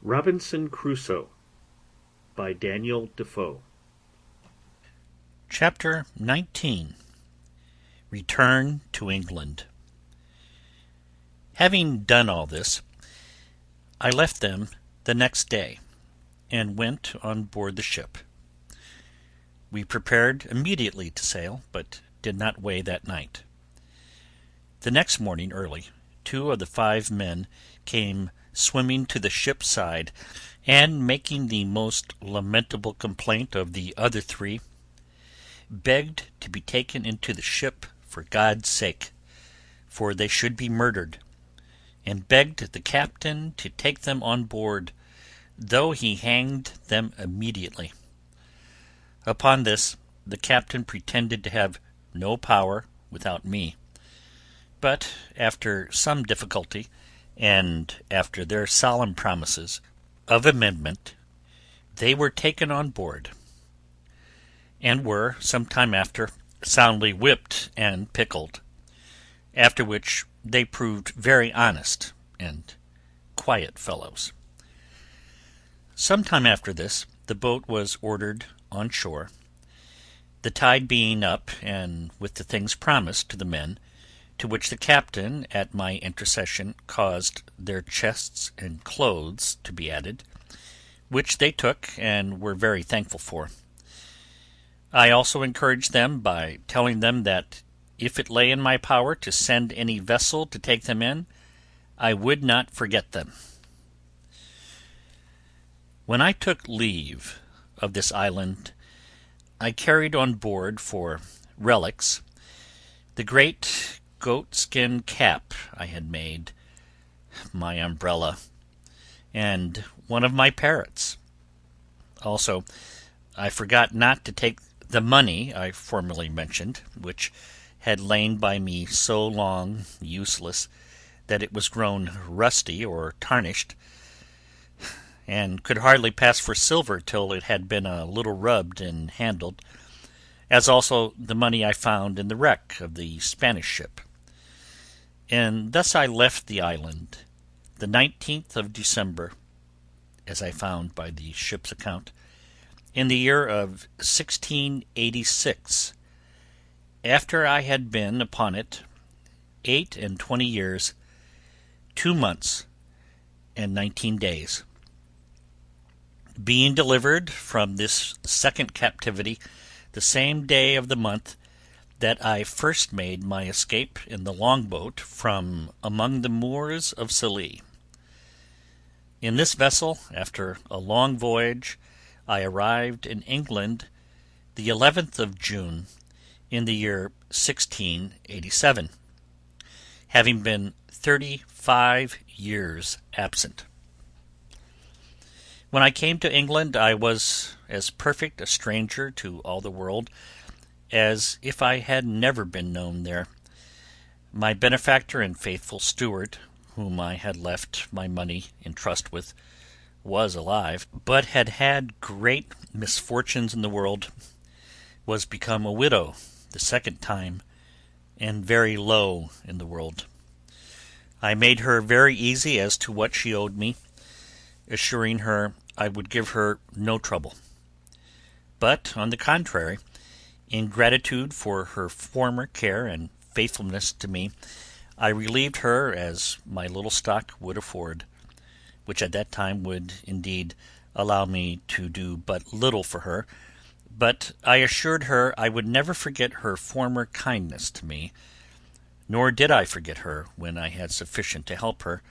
Robinson Crusoe by Daniel Defoe. Chapter 19. Return to England. Having done all this, I left them the next day, and went on board the ship. We prepared immediately to sail, but did not weigh that night. The next morning early, 2 of the 5 men came swimming to the ship's side, and making the most lamentable complaint of the other 3, begged to be taken into the ship for God's sake, for they should be murdered, and begged the captain to take them on board, though he hanged them immediately. Upon this the captain pretended to have no power without me, but after some difficulty, and after their solemn promises of amendment, they were taken on board, and were some time after soundly whipped and pickled, after which they proved very honest and quiet fellows. Some time after this the boat was ordered on shore, the tide being up, and with the things promised to the men, to which the captain at my intercession caused their chests and clothes to be added, which they took and were very thankful for. I also encouraged them by telling them that if it lay in my power to send any vessel to take them in, I would not forget them. When I took leave of this island, I carried on board for relics the great goat-skin cap I had made, my umbrella, and one of my parrots. Also, I forgot not to take the money I formerly mentioned, which had lain by me so long useless that it was grown rusty or tarnished, and could hardly pass for silver till it had been a little rubbed and handled, as also the money I found in the wreck of the Spanish ship. And thus I left the island the 19th of December, as I found by the ship's account, in the year of 1686, after I had been upon it 28 years, 2 months, and 19 days, being delivered from this second captivity the same day of the month that I first made my escape in the longboat from among the Moors of Scilly. In this vessel, after a long voyage, I arrived in England the 11th of June, in the year 1687, having been 35 years absent. When I came to England I was as perfect a stranger to all the world as if I had never been known there. My benefactor and faithful steward, whom I had left my money in trust with, was alive, but had had great misfortunes in the world, was become a widow the second time, and very low in the world. I made her very easy as to what she owed me, assuring her I would give her no trouble. But, on the contrary, in gratitude for her former care and faithfulness to me, I relieved her as my little stock would afford, which at that time would indeed allow me to do but little for her, but I assured her I would never forget her former kindness to me, nor did I forget her when I had sufficient to help her,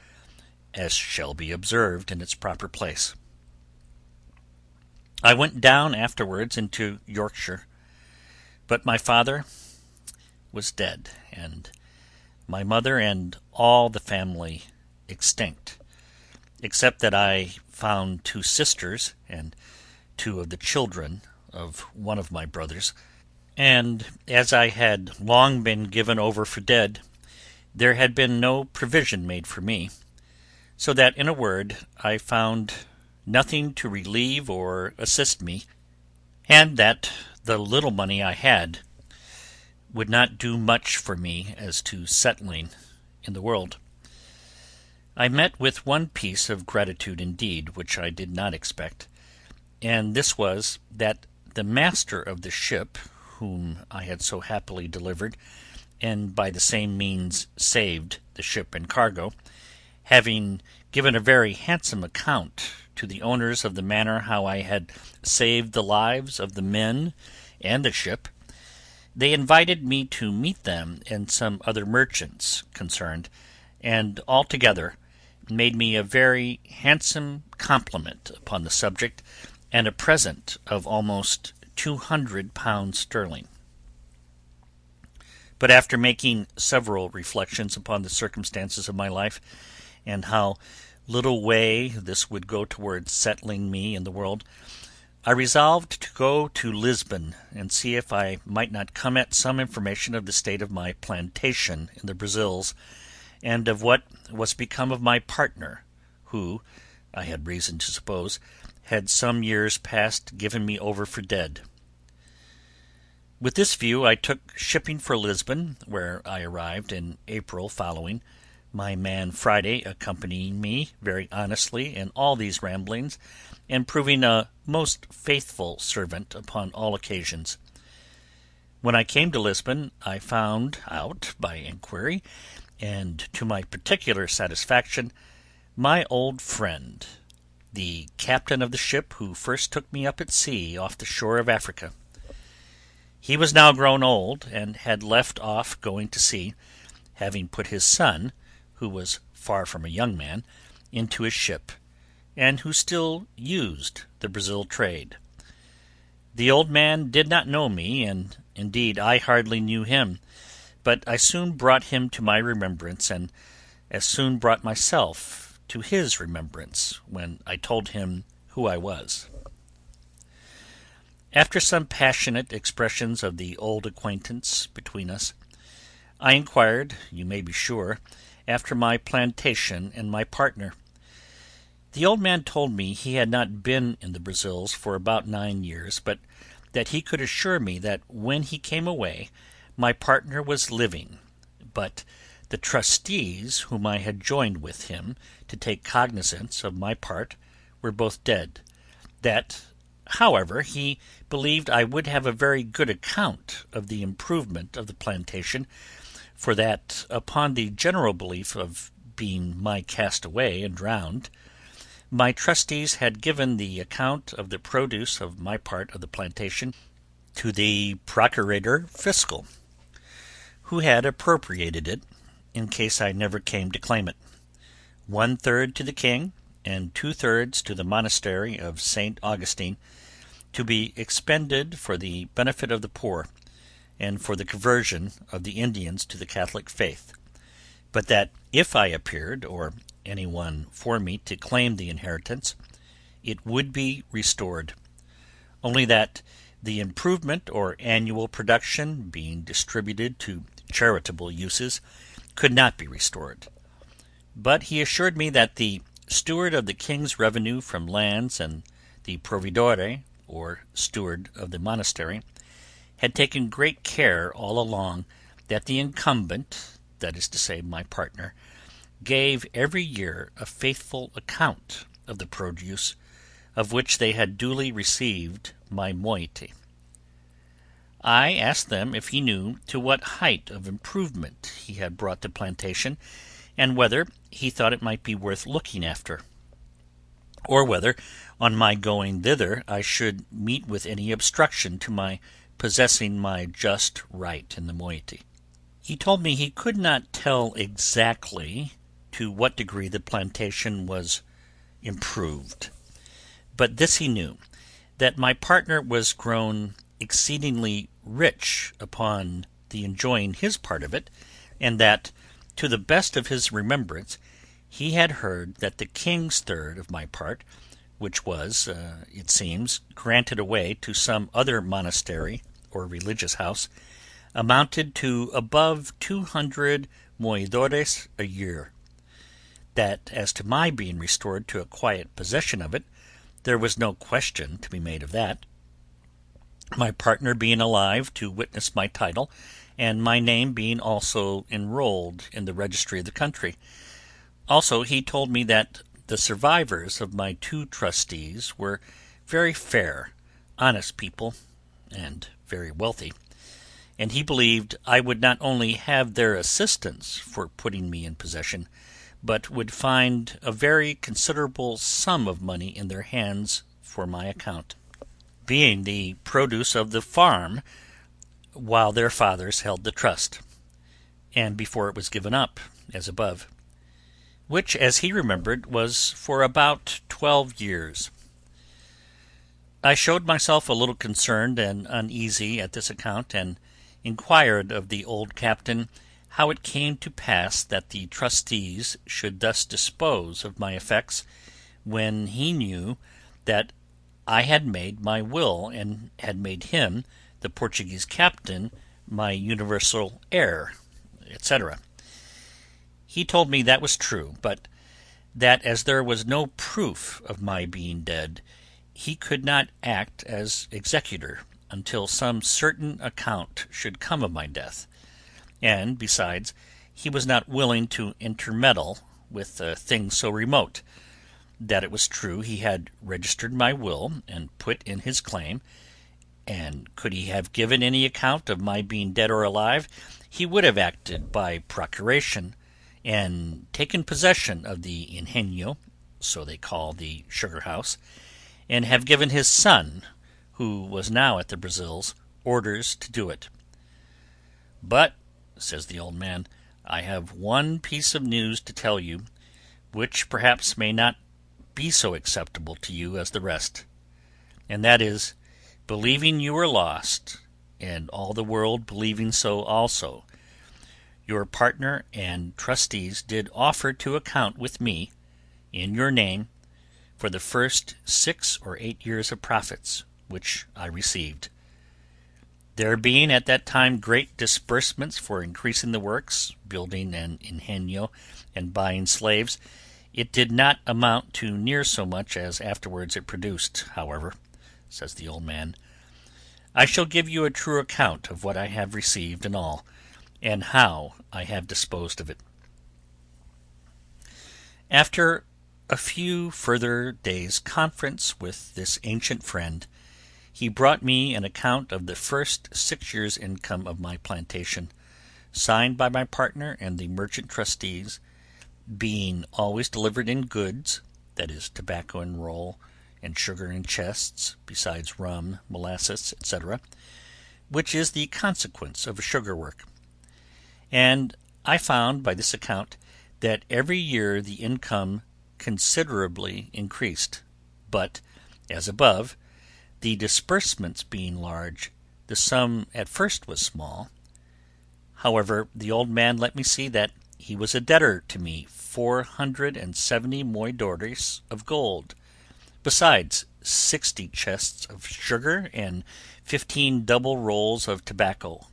as shall be observed in its proper place. I went down afterwards into Yorkshire, but my father was dead, and my mother and all the family extinct, except that I found 2 sisters and 2 of the children of one of my brothers, and as I had long been given over for dead, there had been no provision made for me, so that, in a word, I found nothing to relieve or assist me, and that the little money I had would not do much for me as to settling in the world. I met with one piece of gratitude indeed, which I did not expect, and this was, that the master of the ship, whom I had so happily delivered, and by the same means saved the ship and cargo, having given a very handsome account to the owners of the manner how I had saved the lives of the men and the ship, they invited me to meet them and some other merchants concerned, and altogether made me a very handsome compliment upon the subject, and a present of almost £200 sterling. But after making several reflections upon the circumstances of my life, and how little way this would go towards settling me in the world, I resolved to go to Lisbon and see if I might not come at some information of the state of my plantation in the Brazils, and of what was become of my partner, who, I had reason to suppose, had some years past given me over for dead. With this view I took shipping for Lisbon, where I arrived in April following, my man Friday accompanying me very honestly in all these ramblings, and proving a most faithful servant upon all occasions. When I came to Lisbon, I found out, by inquiry, and to my particular satisfaction, my old friend, the captain of the ship who first took me up at sea off the shore of Africa. He was now grown old, and had left off going to sea, having put his son, who was far from a young man, into his ship, and who still used the Brazil trade. The old man did not know me, and indeed I hardly knew him, but I soon brought him to my remembrance, and as soon brought myself to his remembrance, when I told him who I was. After some passionate expressions of the old acquaintance between us, I inquired, you may be sure, after my plantation and my partner. The old man told me he had not been in the Brazils for about 9 years, but that he could assure me that when he came away my partner was living, but the trustees whom I had joined with him to take cognizance of my part were both dead, that, however, he believed I would have a very good account of the improvement of the plantation, for that, upon the general belief of being my castaway and drowned, my trustees had given the account of the produce of my part of the plantation to the procurator fiscal, who had appropriated it, in case I never came to claim it, 1/3 to the king, and 2/3 to the monastery of St. Augustine, to be expended for the benefit of the poor, and for the conversion of the Indians to the Catholic faith, but that if I appeared, or any one for me to claim the inheritance, it would be restored, only that the improvement or annual production being distributed to charitable uses could not be restored. But he assured me that the steward of the king's revenue from lands and the provedore, or steward of the monastery, had taken great care all along that the incumbent, that is to say my partner, gave every year a faithful account of the produce, of which they had duly received my moiety. I asked them if he knew to what height of improvement he had brought the plantation, and whether he thought it might be worth looking after, or whether on my going thither I should meet with any obstruction to my possessing my just right in the moiety. He told me he could not tell exactly to what degree the plantation was improved, but this he knew, that my partner was grown exceedingly rich upon the enjoying his part of it, and that, to the best of his remembrance, he had heard that the king's third of my part, which was, it seems, granted away to some other monastery or religious house, amounted to above 200 moedores a year; that as to my being restored to a quiet possession of it, there was no question to be made of that, my partner being alive to witness my title, and my name being also enrolled in the registry of the country, Also, he told me that the survivors of my two trustees were very fair, honest people, and very wealthy, and he believed I would not only have their assistance for putting me in possession, but would find a very considerable sum of money in their hands for my account, being the produce of the farm while their fathers held the trust, and before it was given up, as above, which, as he remembered, was for about 12 years. I showed myself a little concerned and uneasy at this account, and inquired of the old captain how it came to pass that the trustees should thus dispose of my effects, when he knew that I had made my will and had made him, the Portuguese captain, my universal heir, etc. He told me that was true, but that as there was no proof of my being dead, he could not act as executor until some certain account should come of my death, and besides, he was not willing to intermeddle with a thing so remote; that it was true he had registered my will and put in his claim, and could he have given any account of my being dead or alive, he would have acted by procuration, and taken possession of the ingenio, so they call the sugar-house, and have given his son, who was now at the Brazils, orders to do it. But, says the old man, I have one piece of news to tell you, which perhaps may not be so acceptable to you as the rest, and that is, believing you were lost, and all the world believing so also, your partner and trustees did offer to account with me, in your name, for the first 6 or 8 years of profits, which I received. There being at that time great disbursements for increasing the works, building an ingenio, and buying slaves, it did not amount to near so much as afterwards it produced. However, says the old man, I shall give you a true account of what I have received in all, and how I have disposed of it. After a few further days' conference with this ancient friend, he brought me an account of the first 6 years' income of my plantation, signed by my partner and the merchant trustees, being always delivered in goods, that is, tobacco in roll, and sugar in chests, besides rum, molasses, etc., which is the consequence of a sugar work. And I found by this account that every year the income considerably increased, but, as above, the disbursements being large, the sum at first was small. However, the old man let me see that he was a debtor to me 470 moidores of gold, besides 60 chests of sugar and 15 double rolls of tobacco,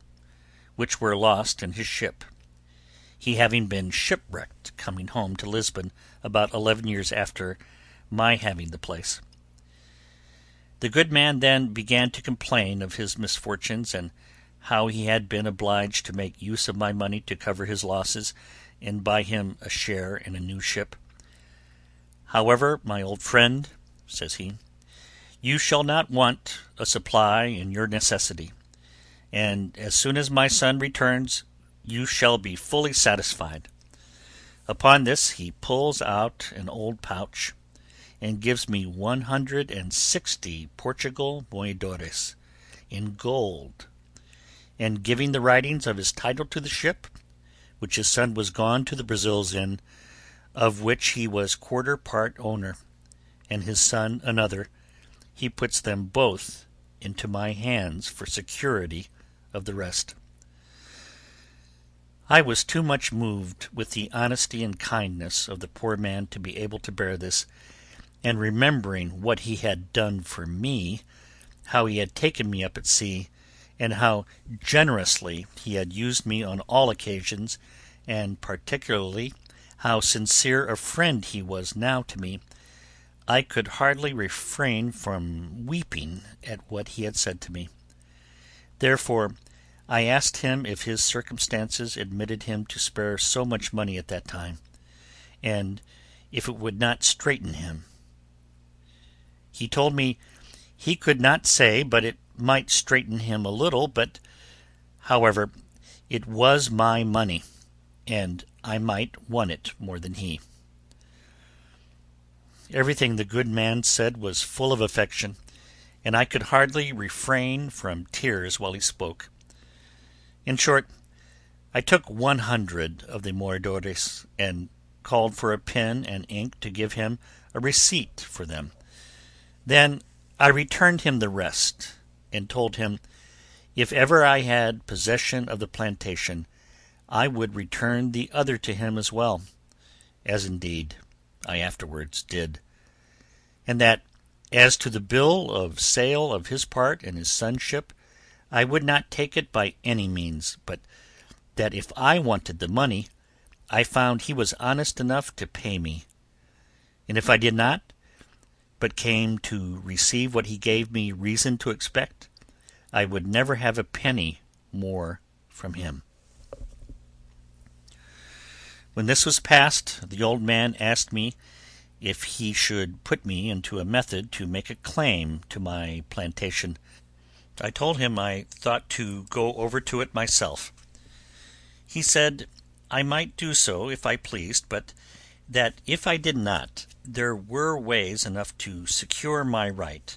which were lost in his ship, he having been shipwrecked coming home to Lisbon about 11 years after my having the place. The good man then began to complain of his misfortunes, and how he had been obliged to make use of my money to cover his losses, and buy him a share in a new ship. However, my old friend, says he, you shall not want a supply in your necessity, and as soon as my son returns you shall be fully satisfied. Upon this he pulls out an old pouch, and gives me 160 Portugal moidores in gold, and giving the writings of his title to the ship, which his son was gone to the Brazils in, of which he was quarter part owner, and his son another, he puts them both into my hands for security of the rest. I was too much moved with the honesty and kindness of the poor man to be able to bear this, and remembering what he had done for me, how he had taken me up at sea, and how generously he had used me on all occasions, and particularly how sincere a friend he was now to me, I could hardly refrain from weeping at what he had said to me. Therefore I asked him if his circumstances admitted him to spare so much money at that time, and if it would not straighten him. He told me he could not say but it might straighten him a little, but, however, it was my money, and I might want it more than he. Everything the good man said was full of affection, and I could hardly refrain from tears while he spoke. In short, I took 100 of the moidores, and called for a pen and ink to give him a receipt for them. Then I returned him the rest, and told him if ever I had possession of the plantation, I would return the other to him as well, as indeed I afterwards did, and that as to the bill of sale of his part in his son's ship, I would not take it by any means, but that if I wanted the money, I found he was honest enough to pay me, and if I did not, but came to receive what he gave me reason to expect, I would never have a penny more from him. When this was past, the old man asked me if he should put me into a method to make a claim to my plantation. I told him I thought to go over to it myself. He said I might do so if I pleased, but that if I did not, there were ways enough to secure my right,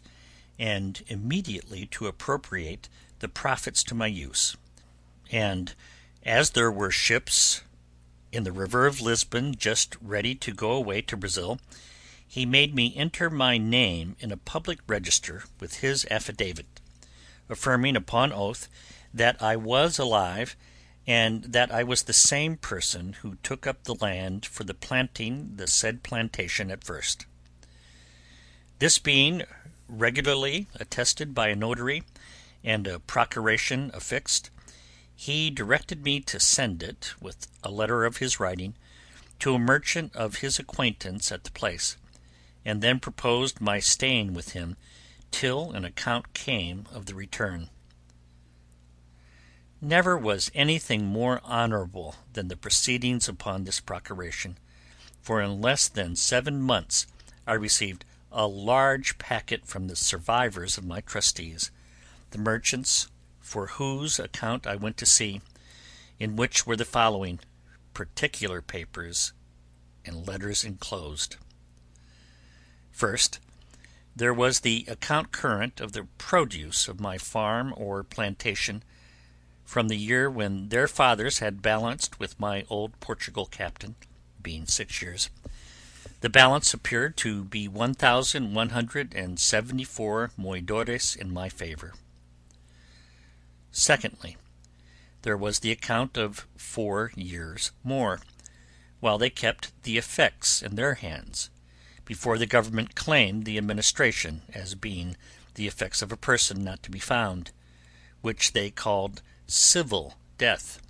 and immediately to appropriate the profits to my use. And as there were ships in the river of Lisbon just ready to go away to Brazil, he made me enter my name in a public register with his affidavit, affirming upon oath that I was alive, and that I was the same person who took up the land for the planting the said plantation at first. This being regularly attested by a notary, and a procuration affixed, he directed me to send it, with a letter of his writing, to a merchant of his acquaintance at the place, and then proposed my staying with him till an account came of the return. Never was anything more honourable than the proceedings upon this procuration, for in less than 7 months I received a large packet from the survivors of my trustees, the merchants for whose account I went to sea, in which were the following particular papers and letters enclosed. First, there was the account current of the produce of my farm or plantation from the year when their fathers had balanced with my old Portugal captain, being 6 years. The balance appeared to be 1,174 moidores in my favour. Secondly, there was the account of 4 years more, while they kept the effects in their hands, before the government claimed the administration as being the effects of a person not to be found, which they called civil death,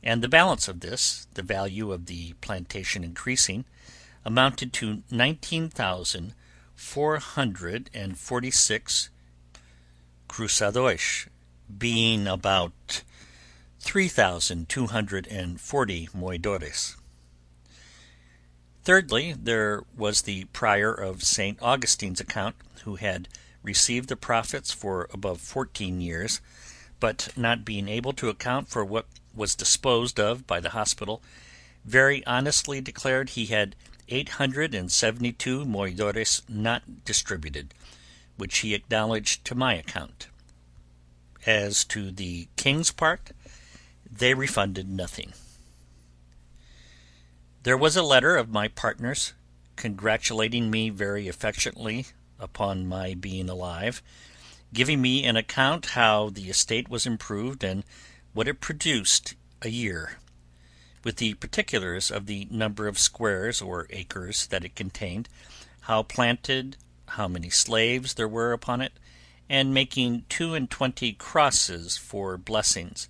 and the balance of this, the value of the plantation increasing, amounted to 19,446 cruzadois, being about 3,240 moidores. Thirdly, there was the prior of St. Augustine's account, who had received the profits for above 14 years, but not being able to account for what was disposed of by the hospital, very honestly declared he had 872 moidores not distributed, which he acknowledged to my account. As to the king's part, they refunded nothing. There was a letter of my partner's, congratulating me very affectionately upon my being alive, giving me an account how the estate was improved and what it produced a year, with the particulars of the number of squares or acres that it contained, how planted, how many slaves there were upon it, and making 22 crosses for blessings,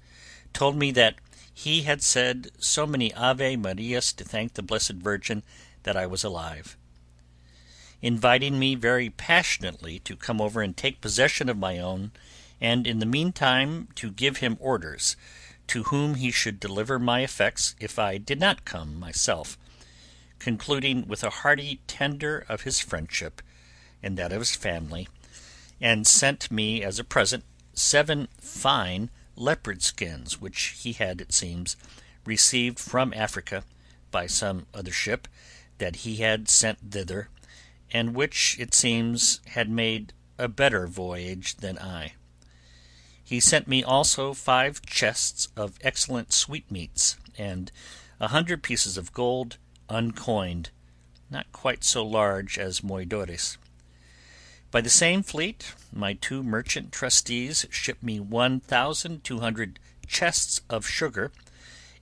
told me that he had said so many Ave Marias to thank the Blessed Virgin that I was alive, inviting me very passionately to come over and take possession of my own, and in the meantime to give him orders to whom he should deliver my effects if I did not come myself, concluding with a hearty tender of his friendship and that of his family, and sent me as a present 7 fine leopard skins, which he had, it seems, received from Africa by some other ship that he had sent thither, and which, it seems, had made a better voyage than I. He sent me also 5 chests of excellent sweetmeats, and 100 pieces of gold uncoined, not quite so large as moidores. By the same fleet, my 2 merchant trustees shipped me 1,200 chests of sugar,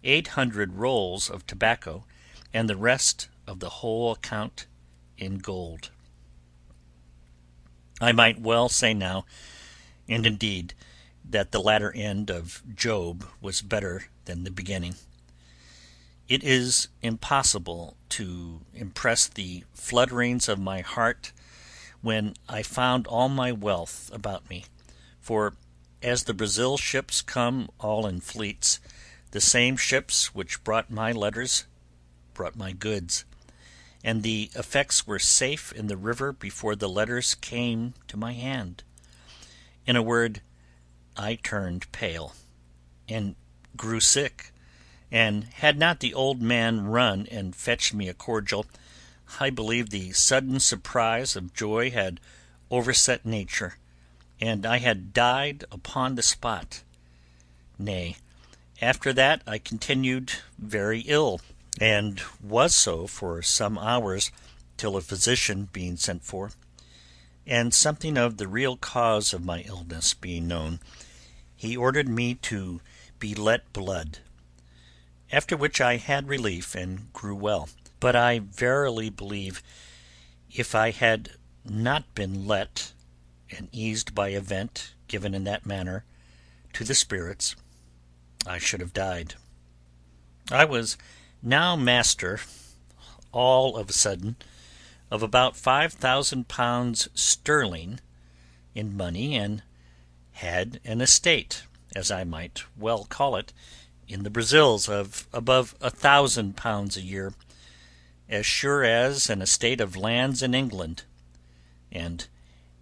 800 rolls of tobacco, and the rest of the whole account in gold. I might well say now, and indeed, that the latter end of Job was better than the beginning. It is impossible to impress the flutterings of my heart when I found all my wealth about me, for as the Brazil ships come all in fleets, the same ships which brought my letters brought my goods, and the effects were safe in the river before the letters came to my hand. In a word, I turned pale, and grew sick, and had not the old man run and fetched me a cordial, I believe the sudden surprise of joy had overset nature, and I had died upon the spot. Nay, after that I continued very ill, and was so for some hours, till a physician being sent for, and something of the real cause of my illness being known, he ordered me to be let blood, after which I had relief and grew well. But I verily believe if I had not been let, and eased by a vent given in that manner to the spirits, I should have died. I was now master, all of a sudden, of about 5,000 pounds sterling in money, and had an estate, as I might well call it, in the Brazils of above 1,000 pounds a year, as sure as an estate of lands in England, and,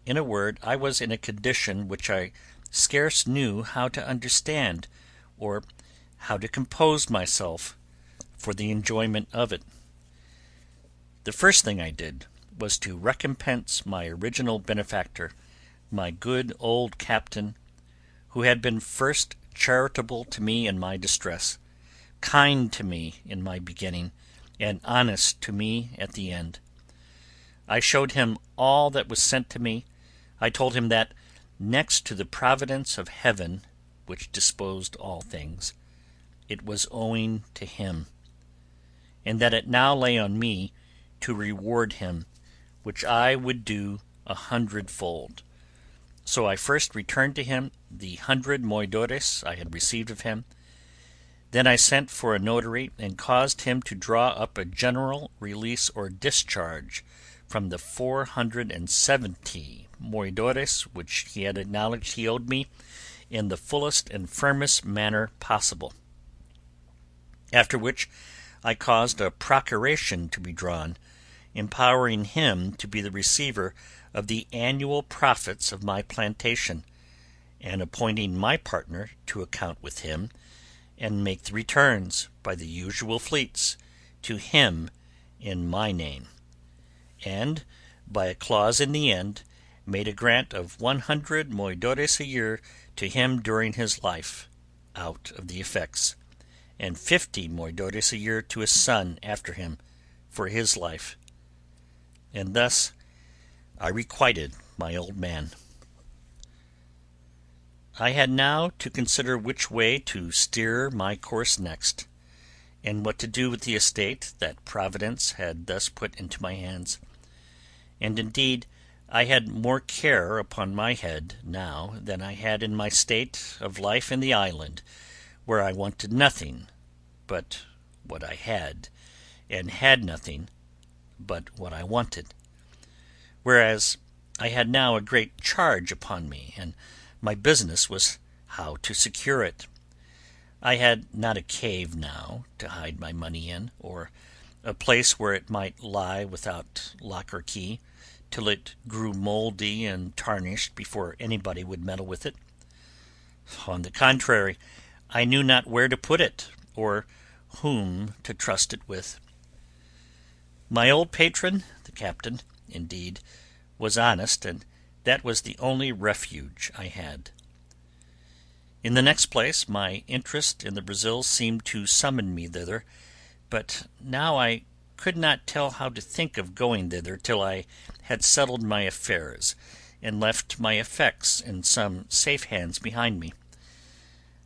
in a word, I was in a condition which I scarce knew how to understand, or how to compose myself for the enjoyment of it. The first thing I did was to recompense my original benefactor, my good old captain, who had been first charitable to me in my distress, kind to me in my beginning, and honest to me at the end. I showed him all that was sent to me. I told him that, next to the providence of heaven, which disposed all things, it was owing to him, and that it now lay on me to reward him, which I would do 100-fold. So I first returned to him the 100 moidores I had received of him. Then I sent for a notary, and caused him to draw up a general release or discharge from the 470 moidores which he had acknowledged he owed me, in the fullest and firmest manner possible. After which I caused a procuration to be drawn, empowering him to be the receiver of the annual profits of my plantation, and appointing my partner to account with him, and make the returns, by the usual fleets, to him in my name, and, by a clause in the end, made a grant of 100 moidores a year to him during his life, out of the effects, and 50 moidores a year to his son after him, for his life. And thus I requited my old man. I had now to consider which way to steer my course next, and what to do with the estate that Providence had thus put into my hands. And indeed I had more care upon my head now than I had in my state of life in the island, where I wanted nothing but what I had, and had nothing but what I wanted. Whereas I had now a great charge upon me, and my business was how to secure it. I had not a cave now to hide my money in, or a place where it might lie without lock or key, till it grew mouldy and tarnished before anybody would meddle with it. On the contrary, I knew not where to put it, or whom to trust it with. My old patron, the captain, indeed, was honest, and that was the only refuge I had. In the next place, my interest in the Brazils seemed to summon me thither, but now I could not tell how to think of going thither till I had settled my affairs, and left my effects in some safe hands behind me.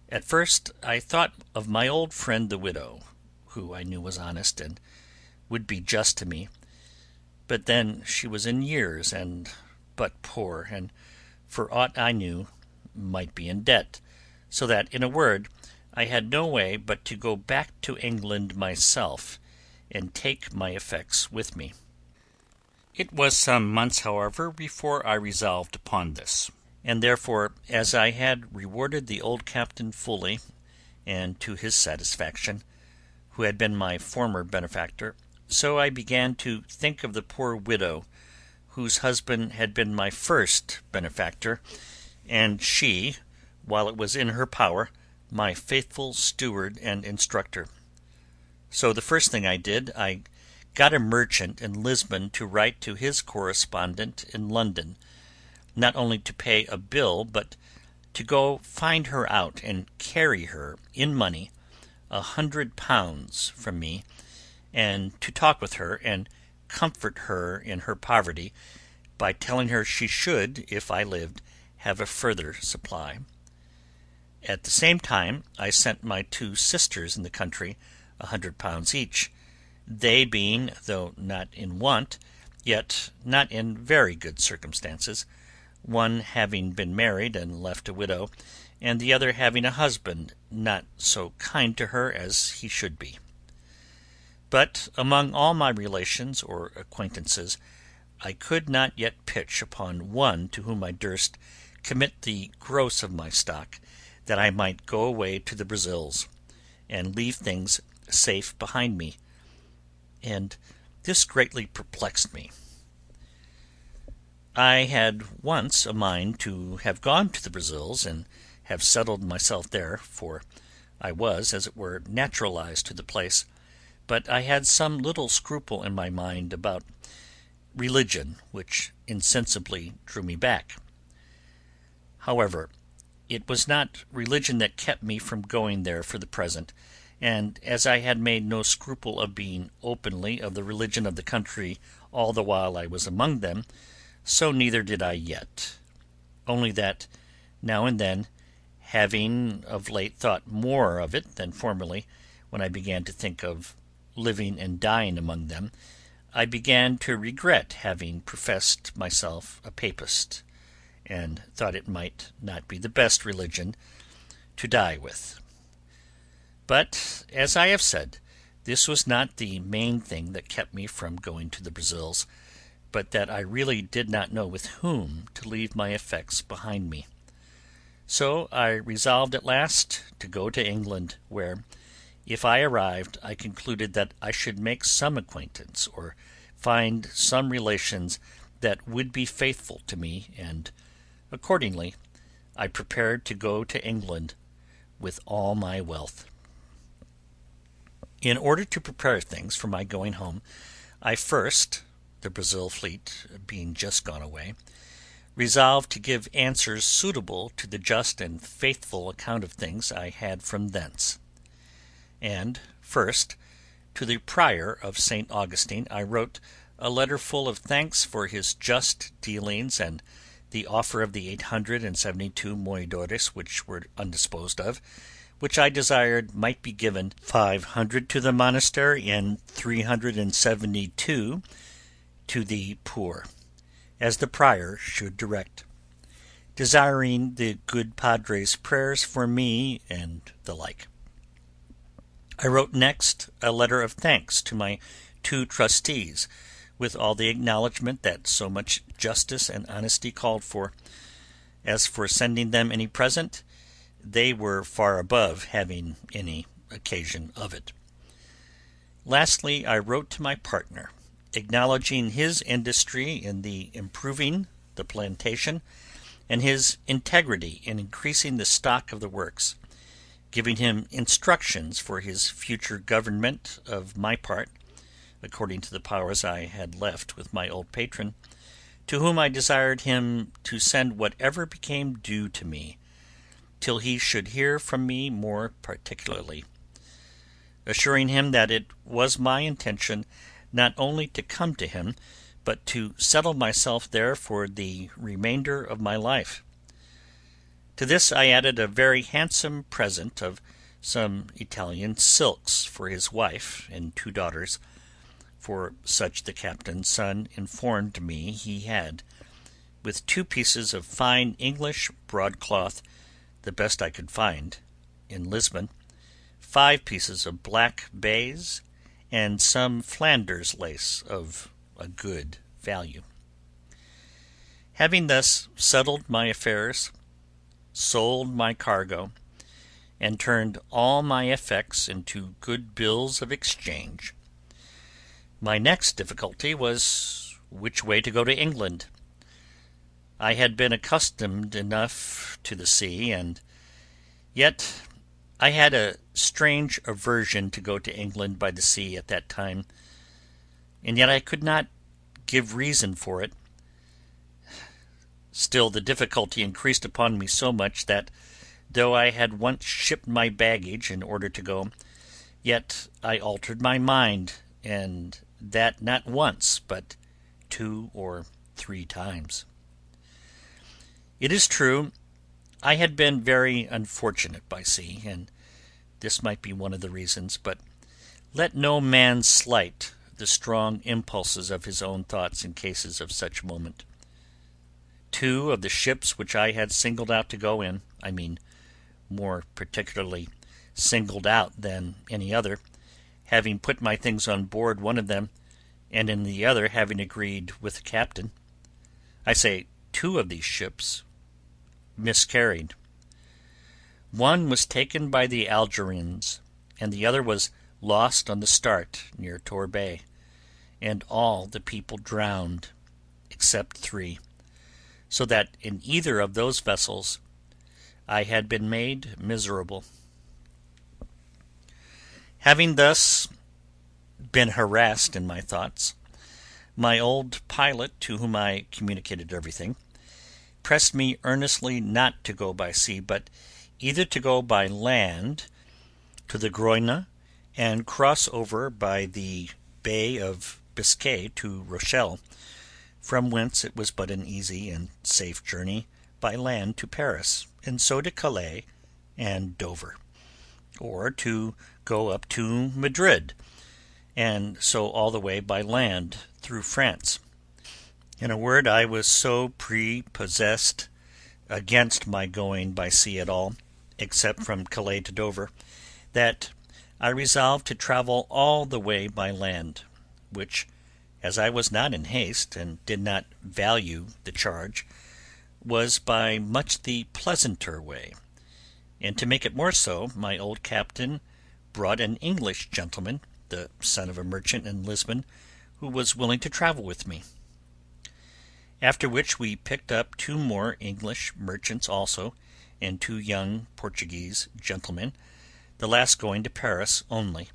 At first I thought of my old friend the widow, who I knew was honest, and would be just to me, but then she was in years and but poor, and for aught I knew might be in debt, so that, in a word, I had no way but to go back to England myself, and take my effects with me. It was some months, however, before I resolved upon this, and therefore, as I had rewarded the old captain fully, and to his satisfaction, who had been my former benefactor, so I began to think of the poor widow, whose husband had been my first benefactor, and she, while it was in her power, my faithful steward and instructor. So the first thing I did, I got a merchant in Lisbon to write to his correspondent in London, not only to pay a bill, but to go find her out and carry her in money £100 from me, and to talk with her and comfort her in her poverty by telling her she should, if I lived, have a further supply. At the same time I sent my 2 sisters in the country £100 each, they being, though not in want, yet not in very good circumstances, one having been married and left a widow, and the other having a husband not so kind to her as he should be. But among all my relations or acquaintances, I could not yet pitch upon one to whom I durst commit the gross of my stock, that I might go away to the Brazils, and leave things safe behind me, and this greatly perplexed me. I had once a mind to have gone to the Brazils, and have settled myself there, for I was, as it were, naturalized to the place, but I had some little scruple in my mind about religion, which insensibly drew me back. However, it was not religion that kept me from going there for the present, and as I had made no scruple of being openly of the religion of the country all the while I was among them, so neither did I yet, only that, now and then, having of late thought more of it than formerly, when I began to think of living and dying among them, I began to regret having professed myself a papist, and thought it might not be the best religion to die with. But, as I have said, this was not the main thing that kept me from going to the Brazils, but that I really did not know with whom to leave my effects behind me. So I resolved at last to go to England, where, if I arrived, I concluded that I should make some acquaintance, or find some relations that would be faithful to me, and accordingly I prepared to go to England with all my wealth. In order to prepare things for my going home, I first, the Brazil fleet being just gone away, resolved to give answers suitable to the just and faithful account of things I had from thence. And, first, to the prior of St. Augustine I wrote a letter full of thanks for his just dealings, and the offer of the 872 moidores which were undisposed of, which I desired might be given 500 to the monastery and 372 to the poor, as the prior should direct, desiring the good padre's prayers for me, and the like. I wrote next a letter of thanks to my 2 trustees, with all the acknowledgment that so much justice and honesty called for. As for sending them any present, they were far above having any occasion of it. Lastly, I wrote to my partner, acknowledging his industry in the improving the plantation, and his integrity in increasing the stock of the works, giving him instructions for his future government of my part, according to the powers I had left with my old patron, to whom I desired him to send whatever became due to me, till he should hear from me more particularly, assuring him that it was my intention not only to come to him, but to settle myself there for the remainder of my life. To this I added a very handsome present of some Italian silks for his wife and 2 daughters, for such the captain's son informed me he had, with 2 pieces of fine English broadcloth, the best I could find in Lisbon, 5 pieces of black baize, and some Flanders lace of a good value. Having thus settled my affairs, sold my cargo, and turned all my effects into good bills of exchange, my next difficulty was which way to go to England. I had been accustomed enough to the sea, and yet I had a strange aversion to go to England by the sea at that time, and yet I could not give reason for it. Still the difficulty increased upon me so much that, though I had once shipped my baggage in order to go, yet I altered my mind, and that not once, but 2 or 3 times. It is true, I had been very unfortunate by sea, and this might be one of the reasons, but let no man slight the strong impulses of his own thoughts in cases of such moment. 2 of the ships which I had singled out to go in, I mean more particularly singled out than any other, having put my things on board one of them, and in the other having agreed with the captain, I say 2 of these ships miscarried. One was taken by the Algerines, and the other was lost on the start near Torbay, and all the people drowned, except 3, so that in either of those vessels I had been made miserable. Having thus been harassed in my thoughts, my old pilot, to whom I communicated everything, pressed me earnestly not to go by sea, but either to go by land to the Groine, and cross over by the Bay of Biscay to Rochelle, from whence it was but an easy and safe journey by land to Paris, and so to Calais and Dover, or to go up to Madrid, and so all the way by land through France. In a word, I was so prepossessed against my going by sea at all, except from Calais to Dover, that I resolved to travel all the way by land, which, as I was not in haste, and did not value the charge, was by much the pleasanter way; and to make it more so, my old captain brought an English gentleman, the son of a merchant in Lisbon, who was willing to travel with me. After which we picked up 2 more English merchants also, and 2 young Portuguese gentlemen, the last going to Paris only,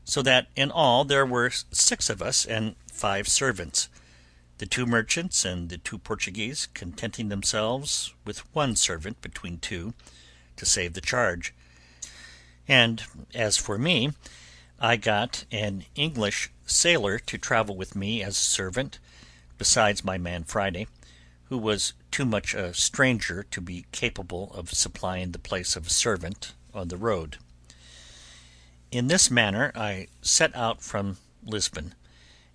so that in all there were 6 of us and 5 servants, the 2 merchants and the 2 Portuguese contenting themselves with 1 servant between 2, to save the charge. And as for me, I got an English sailor to travel with me as a servant, besides my man Friday, who was too much a stranger to be capable of supplying the place of a servant on the road. In this manner I set out from Lisbon,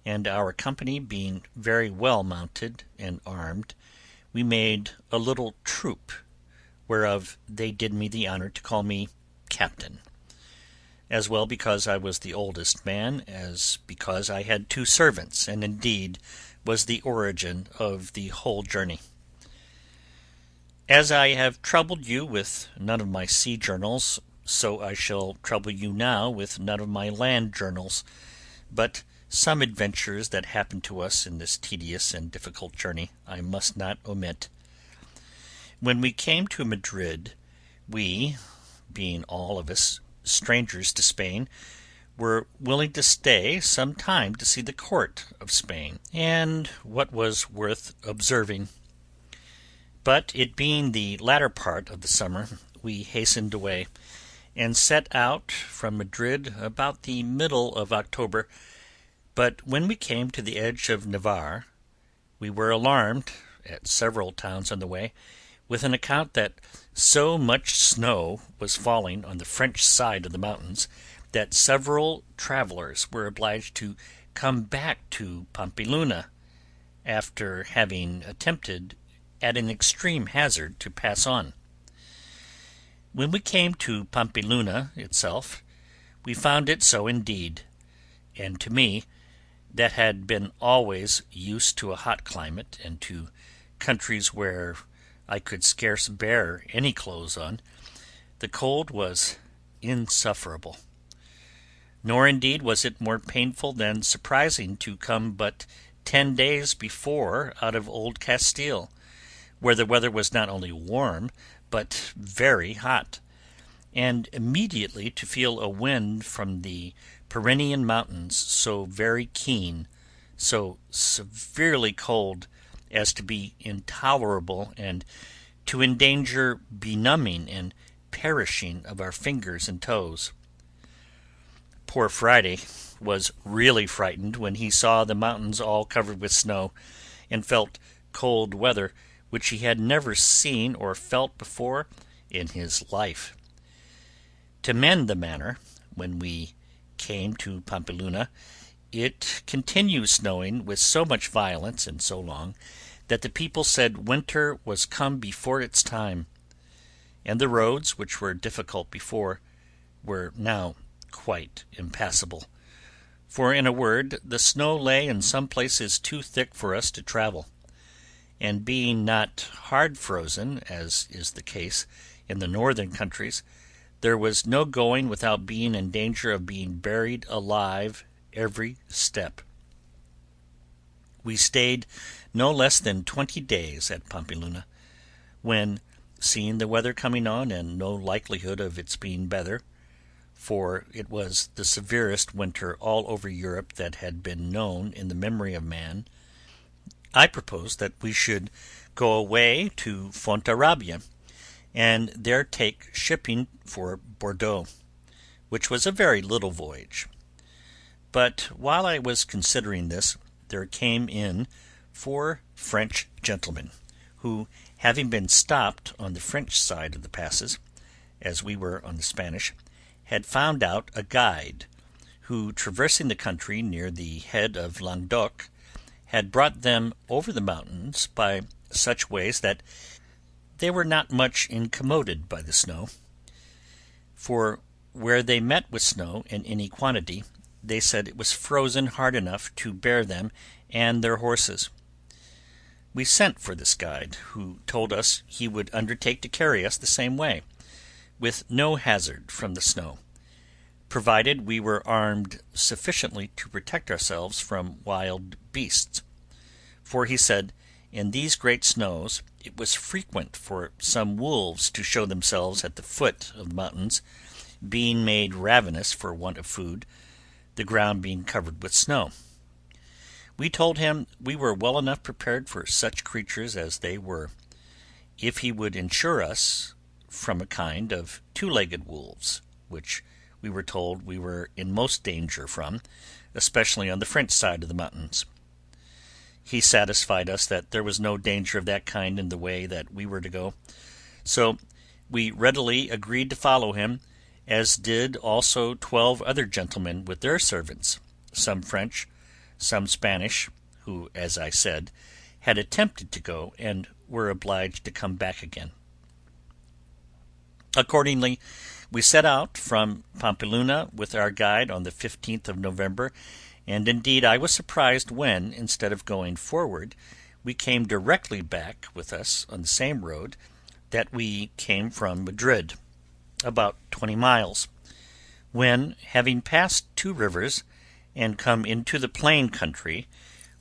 and our company being very well mounted and armed, we made a little troop, whereof they did me the honour to call me captain, as well because I was the oldest man, as because I had 2 servants, and indeed was the origin of the whole journey. As I have troubled you with none of my sea journals, so I shall trouble you now with none of my land journals, but some adventures that happened to us in this tedious and difficult journey I must not omit. When we came to Madrid, we, being all of us strangers to Spain, were willing to stay some time to see the court of Spain, and what was worth observing. But it being the latter part of the summer, we hastened away, and set out from Madrid about the middle of October. But when we came to the edge of Navarre, we were alarmed, at several towns on the way, with an account that so much snow was falling on the French side of the mountains that several travellers were obliged to come back to Pampeluna, after having attempted at an extreme hazard to pass on. When we came to Pampeluna itself, we found it so indeed, and to me, that had been always used to a hot climate and to countries where I could scarce bear any clothes on, the cold was insufferable. Nor indeed was it more painful than surprising to come but 10 days before out of Old Castile, where the weather was not only warm but very hot, and immediately to feel a wind from the Pyrenean mountains so very keen, so severely cold, as to be intolerable and to endanger benumbing and perishing of our fingers and toes. Poor Friday was really frightened when he saw the mountains all covered with snow, and felt cold weather which he had never seen or felt before in his life. To mend the matter, when we came to Pampeluna, it continued snowing with so much violence and so long, that the people said winter was come before its time, and the roads, which were difficult before, were now quite impassable. For in a word, the snow lay in some places too thick for us to travel, and being not hard frozen, as is the case in the northern countries, there was no going without being in danger of being buried alive every step. We stayed no less than 20 days at Pampeluna, when, seeing the weather coming on and no likelihood of its being better, for it was the severest winter all over Europe that had been known in the memory of man, I proposed that we should go away to Fontarabia, and there take shipping for Bordeaux, which was a very little voyage. But while I was considering this, there came in 4 French gentlemen, who, having been stopped on the French side of the passes, as we were on the Spanish, had found out a guide, who, traversing the country near the head of Languedoc, had brought them over the mountains by such ways that they were not much incommoded by the snow, for where they met with snow in any quantity, they said it was frozen hard enough to bear them and their horses. We sent for this guide, who told us he would undertake to carry us the same way, with no hazard from the snow, provided we were armed sufficiently to protect ourselves from wild beasts. For he said, in these great snows it was frequent for some wolves to show themselves at the foot of the mountains, being made ravenous for want of food, the ground being covered with snow. We told him we were well enough prepared for such creatures as they were, if he would ensure us from a kind of 2-legged wolves, which we were told we were in most danger from, especially on the French side of the mountains. He satisfied us that there was no danger of that kind in the way that we were to go, so we readily agreed to follow him, as did also 12 other gentlemen with their servants, some French, some Spanish, who, as I said, had attempted to go and were obliged to come back again. Accordingly, we set out from Pampeluna with our guide on the 15th of November, and indeed I was surprised when, instead of going forward, we came directly back with us on the same road that we came from Madrid, about 20 miles, when, having passed 2 rivers and come into the plain country,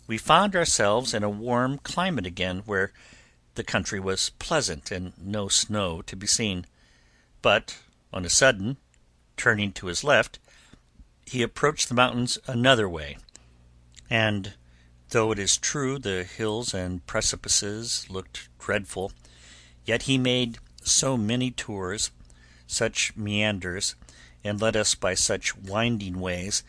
we found ourselves in a warm climate again, where the country was pleasant and no snow to be seen. But on a sudden, turning to his left, he approached the mountains another way, and though it is true the hills and precipices looked dreadful, yet he made so many tours, such meanders, and led us by such winding ways,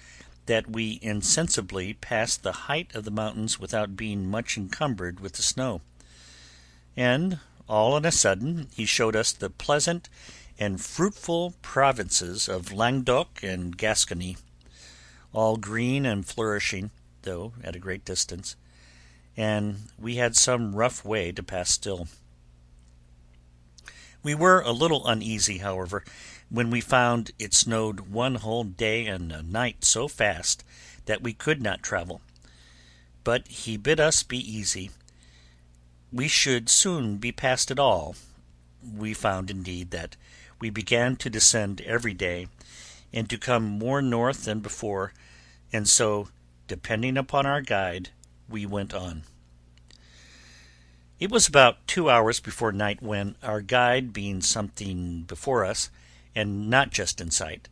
that we insensibly passed the height of the mountains without being much encumbered with the snow. And all on a sudden he showed us the pleasant and fruitful provinces of Languedoc and Gascony, all green and flourishing, though at a great distance, and we had some rough way to pass still. We were a little uneasy, however, when we found it snowed one whole day and a night so fast that we could not travel. But he bid us be easy. We should soon be past it all. We found, indeed, that we began to descend every day, and to come more north than before, and so, depending upon our guide, we went on. It was about 2 hours before night when, our guide being something before us, and not just in sight,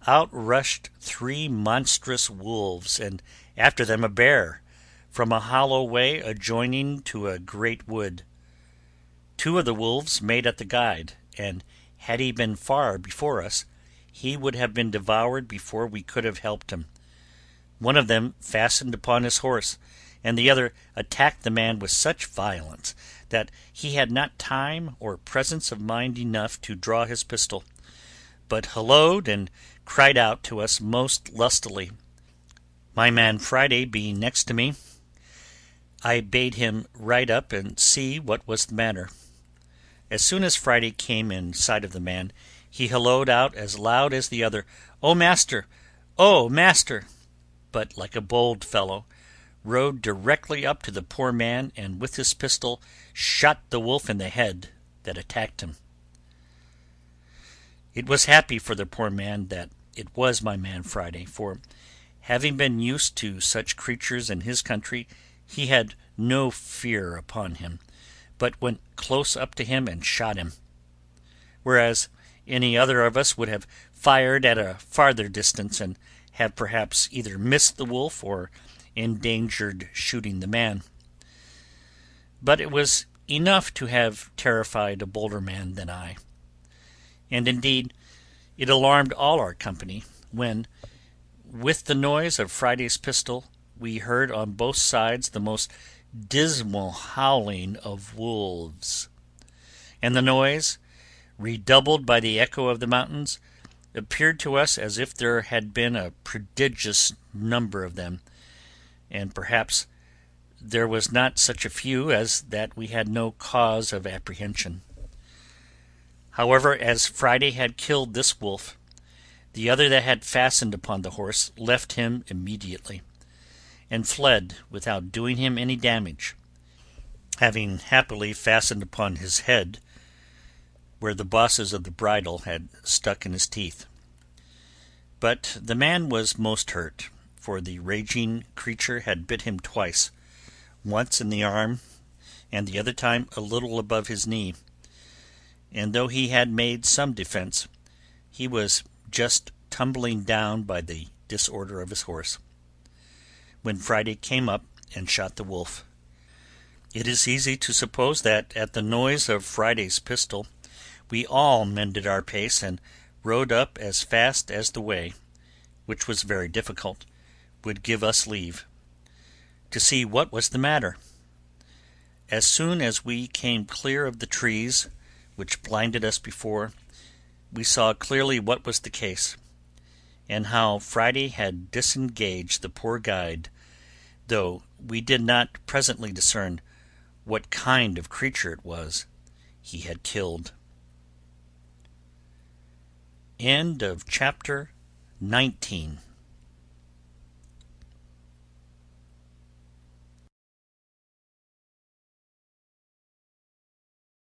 out rushed 3 monstrous wolves, and after them a bear, from a hollow way adjoining to a great wood. 2 of the wolves made at the guide, and had he been far before us, he would have been devoured before we could have helped him. One of them fastened upon his horse, and the other attacked the man with such violence that he had not time or presence of mind enough to draw his pistol, but hallooed and cried out to us most lustily. My man Friday being next to me, I bade him ride up and see what was the matter. As soon as Friday came in sight of the man, he hallooed out as loud as the other, "O master! O master!" but, like a bold fellow, rode directly up to the poor man, and with his pistol shot the wolf in the head that attacked him. It was happy for the poor man that it was my man Friday, for, having been used to such creatures in his country, he had no fear upon him, but went close up to him and shot him, whereas any other of us would have fired at a farther distance, and have perhaps either missed the wolf or endangered shooting the man. But it was enough to have terrified a bolder man than I. And indeed it alarmed all our company, when, with the noise of Friday's pistol, we heard on both sides the most dismal howling of wolves, and the noise, redoubled by the echo of the mountains, appeared to us as if there had been a prodigious number of them, and perhaps there was not such a few as that we had no cause of apprehension. However, as Friday had killed this wolf, the other that had fastened upon the horse left him immediately, and fled without doing him any damage, having happily fastened upon his head, where the bosses of the bridle had stuck in his teeth. But the man was most hurt, for the raging creature had bit him twice, once in the arm, and the other time a little above his knee, and though he had made some defence, he was just tumbling down by the disorder of his horse, when Friday came up and shot the wolf. It is easy to suppose that at the noise of Friday's pistol we all mended our pace and rode up as fast as the way, which was very difficult, would give us leave, to see what was the matter. As soon as we came clear of the trees which blinded us before, we saw clearly what was the case, and how Friday had disengaged the poor guide, though we did not presently discern what kind of creature it was he had killed. End of chapter 19.